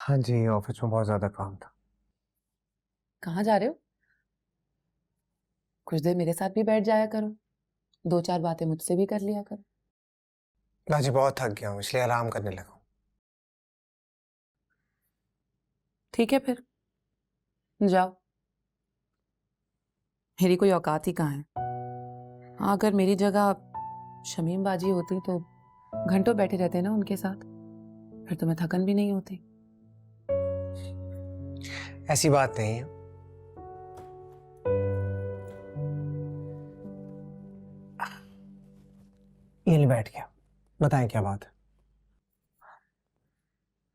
हाँ जी, ऑफिस में बहुत ज्यादा काम था। कहाँ जा रहे हो? कुछ देर मेरे साथ भी बैठ जाया करो, दो चार बातें मुझसे भी कर लिया करो। बाजी बहुत थक गया हूँ इसलिए आराम करने लगा हूँ। ठीक है फिर, जाओ। मेरी कोई औकात ही कहाँ है। हाँ, अगर मेरी जगह शमीम बाजी होती तो घंटों बैठे रहते ना उनके साथ, फिर तुम्हें थकन भी नहीं होती। ऐसी बात नहीं है। ये ले बैठ गया। बताएं क्या बात है।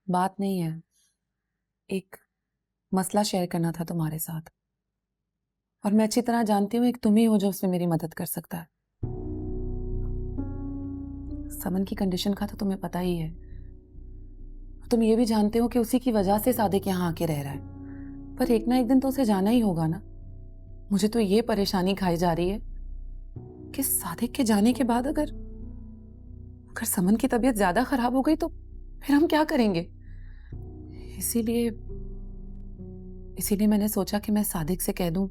बात नहीं है, एक मसला शेयर करना था तुम्हारे साथ, और मैं अच्छी तरह जानती हूँ एक तुम ही हो जो उसमें मेरी मदद कर सकता है। समन की कंडीशन का तो तुम्हें पता ही है। तुम ये भी जानते हो कि उसी की वजह से सादिक यहाँ आके रह रहा है, पर एक ना एक दिन तो उसे जाना ही होगा ना। मुझे तो ये परेशानी खाई जा रही है कि सादिक के जाने के बाद अगर अगर समन की तबीयत ज्यादा खराब हो गई तो फिर हम क्या करेंगे। इसीलिए इसीलिए मैंने सोचा कि मैं सादिक से कह दूं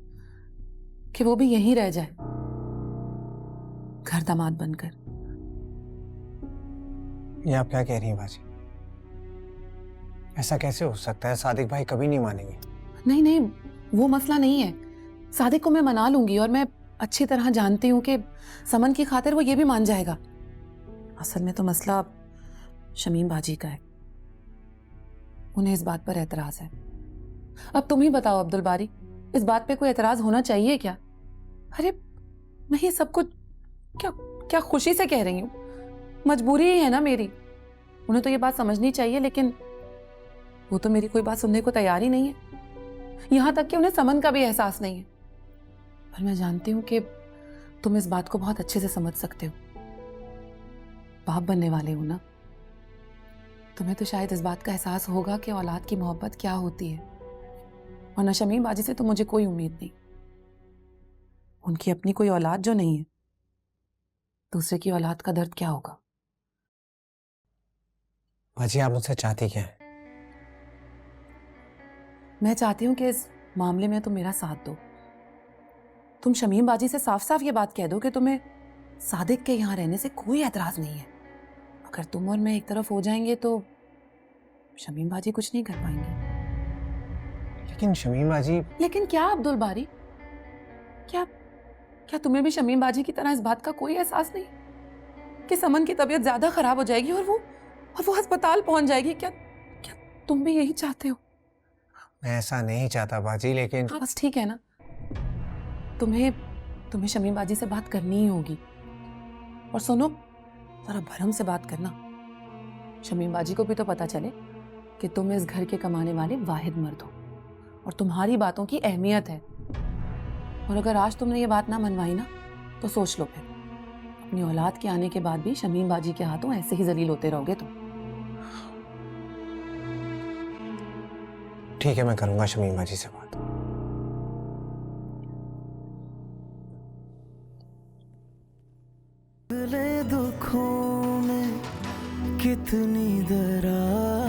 कि वो भी यहीं रह जाए, घर दामाद बनकर। ये आप क्या कह रही हैं बाजी? ऐसा कैसे हो सकता है? सादिक भाई कभी नहीं मानेंगे। नहीं नहीं, वो मसला नहीं है। सादिक को मैं मना लूंगी, और मैं अच्छी तरह जानती हूं कि समन की खातिर वो ये भी मान जाएगा। असल में तो मसला शमीम बाजी का है। उन्हें इस बात पर एतराज है। अब तुम ही बताओ अब्दुल बारी, इस बात पे कोई एतराज होना चाहिए क्या? अरे मैं ये सब कुछ क्या क्या खुशी से कह रही हूँ, मजबूरी ही है ना मेरी। उन्हें तो ये बात समझनी चाहिए, लेकिन वो तो मेरी कोई बात सुनने को तैयार ही नहीं है। यहां तक कि उन्हें समन का भी एहसास नहीं है। पर मैं जानती हूं कि तुम इस बात को बहुत अच्छे से समझ सकते हो। बाप बनने वाले हो ना, तुम्हें तो शायद इस बात का एहसास होगा कि औलाद की मोहब्बत क्या होती है। और न शमीम बाजी से तो मुझे कोई उम्मीद नहीं। उनकी अपनी कोई औलाद जो नहीं है, दूसरे की औलाद का दर्द क्या होगा। बाजी आप मुझसे चाहती क्या है? मैं चाहती हूं कि इस मामले में तुम मेरा साथ दो। तुम शमीम बाजी से साफ साफ ये बात कह दो कि तुम्हें सादिक के यहां रहने से कोई एतराज नहीं है। अगर तुम और मैं एक तरफ हो जाएंगे तो शमीम बाजी कुछ नहीं कर पाएंगे। लेकिन शमीम बाजी। लेकिन क्या अब्दुल बारी, क्या क्या तुम्हें भी शमीम बाजी की तरह इस बात का कोई एहसास नहीं कि समन की तबीयत ज्यादा खराब हो जाएगी और वो अस्पताल पहुंच जाएगी? क्या क्या तुम भी यही चाहते हो? मैं ऐसा नहीं चाहता बाजी, लेकिन हाँ बस ठीक है ना। तुम्हें तुम्हें शमीम बाजी से बात करनी ही होगी। और सुनो, जरा भरम से बात करना। शमीम बाजी को भी तो पता चले कि तुम इस घर के कमाने वाले वाहिद मर्द हो और तुम्हारी बातों की अहमियत है। और अगर आज तुमने ये बात ना मनवाई ना, तो सोच लो फिर अपनी औलाद के आने के बाद भी शमीम बाजी के हाथों ऐसे ही जलील होते रहोगे तुम। ठीक है, मैं करूंगा शमीम बाजी से बात। दुखों में कितनी दरार